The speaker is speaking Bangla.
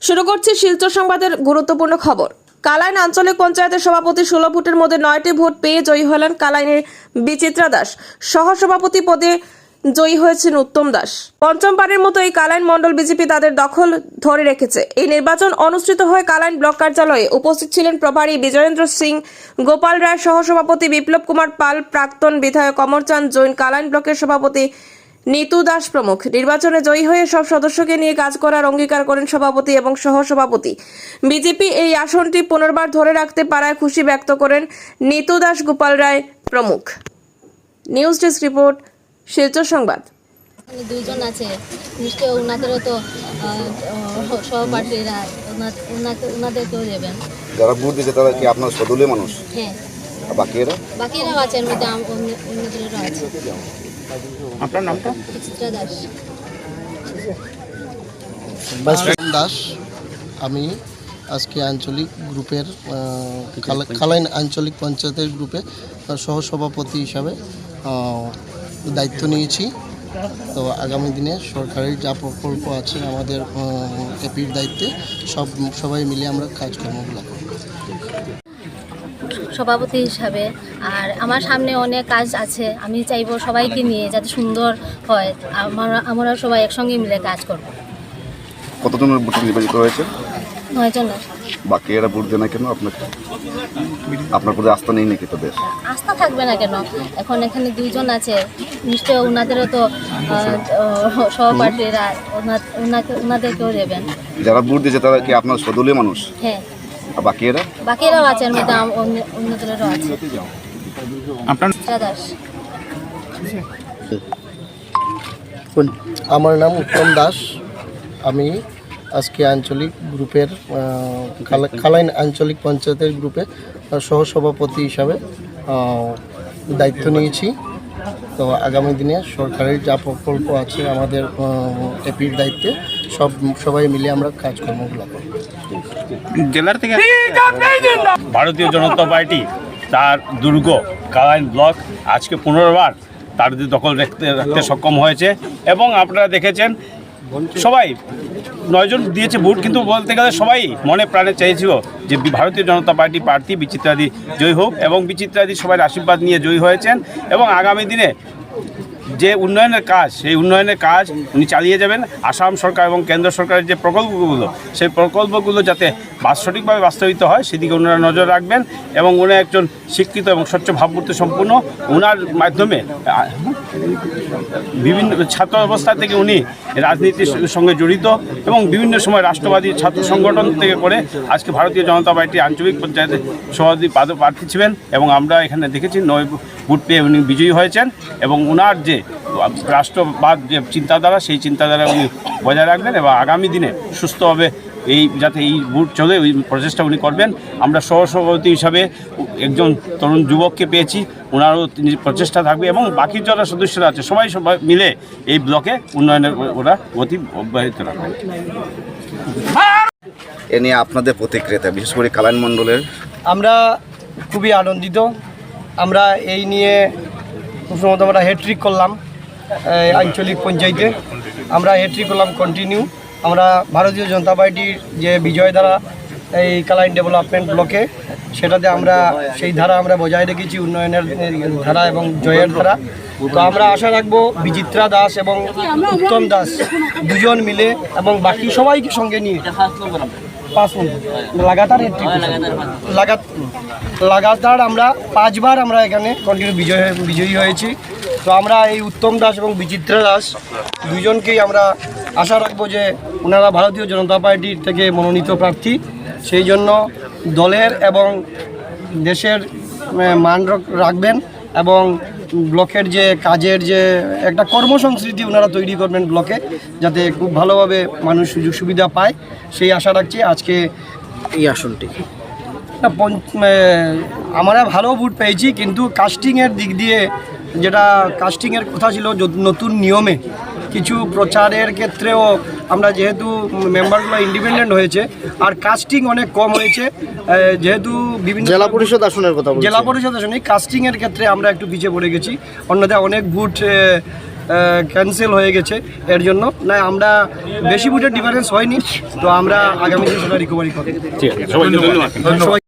শুরু করছি শিলচর সংবাদের গুরুত্বপূর্ণ খবর। কালাইন আঞ্চলিক পঞ্চায়েতের সভাপতি 16 ভোটের মধ্যে 9টি ভোট পেয়ে জয়ী হলেন কালাইনের বিচিত্রা দাস। সহসভাপতি পদে জয়ী হয়েছেন উত্তম দাস। পঞ্চমবারের মতো এই কালাইন মণ্ডল বিজেপি তাদের দখল ধরে রেখেছে। এই নির্বাচন অনুষ্ঠিত হয় কালাইন ব্লক কার্যালয়ে। উপস্থিত ছিলেন প্রভারী বিজয়েন্দ্র সিং, গোপাল রায়, সহসভাপতি বিপ্লব কুমার পাল, প্রাক্তন বিধায়ক অমরচাঁদ জৈন, কালাইন ব্লকের সভাপতি নিতু দাস প্রমুখ। নির্বাচনে জয়ী হয়ে সব সদস্যকে নিয়ে কাজ করার অঙ্গীকার করেন সভাপতি এবং সহসভাপতি। বিজেপি এই আসনটি পুনর্বার ধরে রাখতে পারায় খুশি ব্যক্ত করেন নিতু দাস, গোপাল রায় প্রমুখ। নিউজ ডেস্ক রিপোর্ট, শিলচর সংবাদ। দুইজন আছে, নিশ্চয় ওনাদেরও তো সহপাঠীরা ওনাদেরকেও দেবেন। যারা ভোট দিয়েছে তারা কি আপনার সদলীয় মানুষ? হ্যাঁ, আর বাকিরাও আছে, এর মধ্যে অন্যদেরও আছে। আপনার নামটা? বিচিত্রা দাস। দাস। আমি আজকে আঞ্চলিক গ্রুপের কালাইন আঞ্চলিক পঞ্চায়েতের গ্রুপে সহসভাপতি হিসাবে দায়িত্ব নিয়েছি। তো আগামী দিনে সরকারের যা প্রকল্প আছে আমাদের এপির দায়িত্বে সবাই মিলে আমরা কাজকর্মগুলো করব। সভাপতি হিসাবে আর আমার সামনে অনেক কাজ আছে, আমি চাইবো সবাইকে নিয়ে যাতে সুন্দর হয়, আমরা সবাই একসঙ্গে মিলে কাজ করব। কতজনের ভোট নির্বাচিত হয়েছে? 9 জন। বাকি এরা ভোট দেয় না কেন? আপনার প্রতি আস্থা নেই নাকি তাদের? আস্থা থাকবে না কেন? এখন এখানে দুইজন আছে, নিশ্চয় ওনাদেরও তো সহপাঠীরা ওনাদেরকেও দেবেন। যারা ভোট দিয়েছে তারা কি আপনার সদলীয় মানুষ? হ্যাঁ, আর বাকিরাও আছে, এর মধ্যে অন্যদেরও আছে। আপনার দাস। আমার নাম উত্তম দাস। আমি আজকে আঞ্চলিক গ্রুপের কালাইন আঞ্চলিক পঞ্চায়েতের গ্রুপে সহসভাপতি হিসাবে দায়িত্ব নিয়েছি। তো আগামী দিনে সরকারের যা প্রকল্প আছে আমাদের এপির দায়িত্বে সবাই মিলে আমরা কাজকর্মগুলো করব। জেলার থেকে ভারতীয় জনতা পার্টি তার দুর্গ কালাইন ব্লক আজকে পুনর্বার তার দখল রাখতে সক্ষম হয়েছে এবং আপনারা দেখেছেন সবাই 9 জন দিয়েছে ভোট, কিন্তু বলতে গেলে সবাই মনে প্রাণে চেয়েছিল যে ভারতীয় জনতা পার্টি প্রার্থী বিচিত্রাদি জয়ী হোক এবং বিচিত্রাদি সবাই আশীর্বাদ নিয়ে জয়ী হয়েছেন এবং আগামী দিনে যে উন্নয়নের কাজ সেই উন্নয়নের কাজ উনি চালিয়ে যাবেন। আসাম সরকার এবং কেন্দ্র সরকারের যে প্রকল্পগুলো সেই প্রকল্পগুলো যাতে সঠিকভাবে বাস্তবিত হয় সেদিকে ওনারা নজর রাখবেন এবং উনি একজন শিক্ষিত এবং স্বচ্ছ ভাবমূর্তি সম্পূর্ণ। ওনার মাধ্যমে বিভিন্ন ছাত্র অবস্থা থেকে উনি রাজনীতির সঙ্গে জড়িত এবং বিভিন্ন সময় রাষ্ট্রবাদী ছাত্র সংগঠন থেকে করে আজকে ভারতীয় জনতা পার্টি আঞ্চলিক পঞ্চায়েতের সভাপতি প্রার্থী ছিলেন এবং আমরা এখানে দেখেছি 9 ভোট পেয়ে উনি বিজয়ী হয়েছেন এবং ওনার যে রাষ্ট্রবাদ যে চিন্তাধারা সেই চিন্তাধারা উনি বজায় রাখবেন এবং আগামী দিনে সুস্থভাবে যাতে এই ভোট চলে ওই প্রচেষ্টা উনি করবেন। আমরা সহসভাপতি হিসাবে একজন তরুণ যুবককে পেয়েছি, ওনারও প্রচেষ্টা থাকবে এবং বাকি যারা সদস্যরা আছে সবাই মিলে এই ব্লকে উন্নয়নের ওরা গতি অব্যাহত রাখবেন। এ নিয়ে আপনাদের প্রতিক্রিয়া, বিশেষ করে কালাইন মণ্ডলের? আমরা খুবই আনন্দিত। আমরা এই নিয়ে প্রথমত আমরা হ্যাট্রিক করলাম আঞ্চলিক পঞ্চায়েতে, আমরা হ্যাট্রিক করলাম কন্টিনিউ। আমরা ভারতীয় জনতা পার্টির যে বিজয় ধারা এই কালাইন ডেভেলপমেন্ট ব্লকে, সেটাতে আমরা সেই ধারা আমরা বজায় রেখেছি, উন্নয়নের ধারা এবং জয়ের ধারা। তো আমরা আশা রাখবো বিচিত্রা দাস এবং উত্তম দাস দুজন মিলে এবং বাকি সবাইকে সঙ্গে নিয়ে 5 মিনিট লাগাতার লাগাতার আমরা 5 বার আমরা এখানে কন্টিনিউ বিজয়ী হয়েছি। তো আমরা এই উত্তম দাস এবং বিচিত্রা দাস দুজনকেই আমরা আশা রাখবো যে ওনারা ভারতীয় জনতা পার্টির থেকে মনোনীত প্রার্থী, সেই জন্য দলের এবং দেশের মান রাখবেন এবং ব্লকের যে কাজের যে একটা কর্মসংস্কৃতি ওনারা তৈরি করবেন ব্লকে, যাতে খুব ভালোভাবে মানুষ সুযোগ সুবিধা পায়, সেই আশা রাখছি। আজকে এই আসনটি আমরা ভালো ভোট পেয়েছি, কিন্তু কাস্টিংয়ের দিক দিয়ে যেটা কাস্টিংয়ের কথা ছিল নতুন নিয়মে কিছু প্রচারের ক্ষেত্রেও আমরা যেহেতু মেম্বারগুলো ইন্ডিপেন্ডেন্ট হয়েছে আর কাস্টিং অনেক কম হয়েছে, যেহেতু বিভিন্ন জেলা পরিষদ আসনের কথা জেলা পরিষদ আসনে কাস্টিংয়ের ক্ষেত্রে আমরা একটু পিছিয়ে পড়ে গেছি। অন্যথায় অনেক ভোট ক্যান্সেল হয়ে গেছে এর জন্য। না আমরা বেশি ভোটের ডিফারেন্স হয়নি, তো আমরা আগামী দিনে সেটা রিকভারি করব। ঠিক আছে, সবাইকে ধন্যবাদ। সবাই